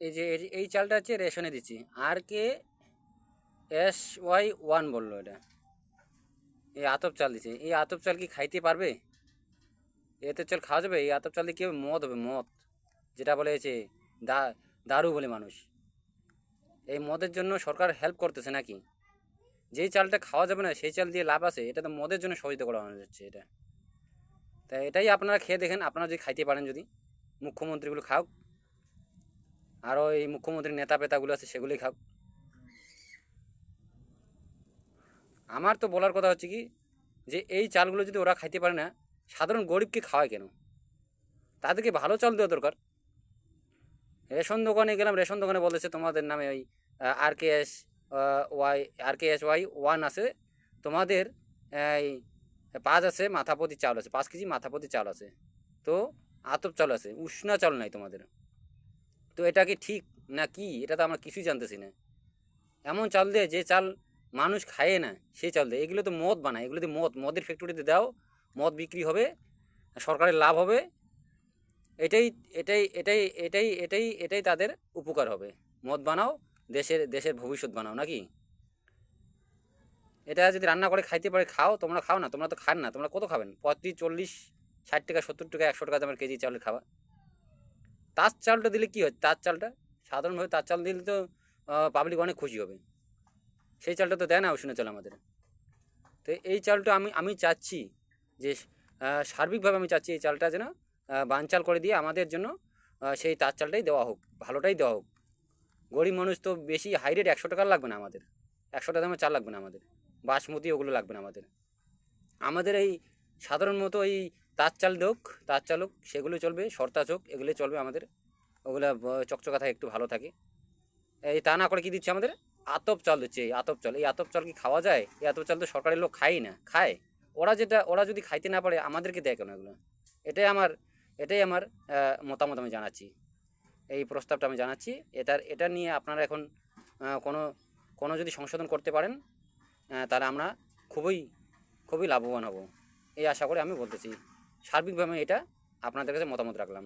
এই যে এই চালটা হচ্ছে রেশনে দিচ্ছি, RKSY 1 বললো এটা। এই আতপ চাল দিচ্ছে, এই আতপ চাল কি খাইতে পারবে? এতে চাল খাওয়া যাবে? এই আতপ চাল দিয়ে কী হবে? মদ হবে, মদ, যেটা বলে হচ্ছে দা দারু বলে মানুষ। এই মদের জন্য সরকার হেল্প করতেছে নাকি? যেই চালটা খাওয়া যাবে না সেই চাল দিয়ে লাভ আছে? এটা তো মদের জন্য সহযোগিতা করা হচ্ছে এটা। তাই এটাই আপনারা খেয়ে দেখেন, আপনারা যদি খাইতে পারেন, যদি মুখ্যমন্ত্রীগুলো খাও, আরও এই মুখ্যমন্ত্রীর নেতা পেতাগুলো আছে সেগুলোই খাও। আমার তো বলার কথা হচ্ছে কি, যে এই চালগুলো যদি ওরা খাইতে পারে না, সাধারণ গরিবকে খাওয়ায় কেন? তাদেরকে ভালো চাল দেওয়া দরকার। রেশন দোকানে গেলাম, রেশন দোকানে বলেছে তোমাদের নামে ওই RKS ওয়াই RKSY 1 আছে, তোমাদের এই 5 আছে মাথাপতি চাল আছে, 5 কেজি মাথাপতি চাল আছে, তো আতপ চাল আছে, উষ্ণা চাল নাই তোমাদের। তো এটা কি ঠিক না কি? এটা তো আমরা কিছুই জানতেছি না। এমন চাল দেয় যে চাল মানুষ খায় না, সেই চাল দেয়। এগুলো তো মদ বানায়, এগুলো দিয়ে মদের ফ্যাক্টরিতে দাও, মদ বিক্রি হবে, সরকারের লাভ হবে। এটাই এটাই এটাই এটাই এটাই এটাই তাদের উপকার হবে। মদ বানাও, দেশের দেশের ভবিষ্যৎ বানাও নাকি? এটা যদি রান্না করে খাইতে পারে খাও, তোমরা খাও না? তোমরা তো খান না, তোমরা কত খাবেন? 35, 40, 60 টাকা, 70 টাকা, 100 টাকা দামের কেজি চালের খাওয়া। তার চালটা দিলে কি হয়? তার চালটা সাধারণভাবে তার চাল দিলে তো পাবলিক অনেক খুশি হবে। সেই চালটা তো দেয় না উষুনা চাল আমাদের। তো এই চালটা আমি আমি চাচ্ছি যে সার্বিকভাবে আমি চাচ্ছি এই চালটা যেন বানচাল করে দিয়ে আমাদের জন্য সেই তার চালটাই দেওয়া হোক, ভালোটাই দেওয়া হোক। গরিব মানুষ তো বেশি হাই রেট 100 টাকার লাগবে না আমাদের, 100 টাকা দামের চাল লাগবে না আমাদের, বাসমতি ওগুলো লাগবে না আমাদের। আমাদের এই সাধারণ মতো এই তার চাল হোক, তার চাল হোক, সেগুলো চলবে, সর্তা চোখ এগুলো চলবে আমাদের। ওগুলো চকচকা থাকে, একটু ভালো থাকে। এই তা না করে কী দিচ্ছে আমাদের? আতপ চাল দিচ্ছে। এই আতপ চাল, এই আতপ চাল কি খাওয়া যায়? এই আতপ চাল তো সরকারের লোক খায়ই না, খায় ওরা যদি খাইতে না পারে আমাদেরকে দেয় কেন এগুলো? এটাই আমার এটাই আমার মতামত আমি জানাচ্ছি, এই প্রস্তাবটা আমি জানাচ্ছি। এটা নিয়ে আপনারা এখন কোনো কোনো যদি সংশোধন করতে পারেন, তাহলে আমরা খুবই খুবই লাভবান হব, এই আশা করে আমি বলতেছি। সার্বিকভাবে এটা আপনাদের কাছে মতামত রাখলাম।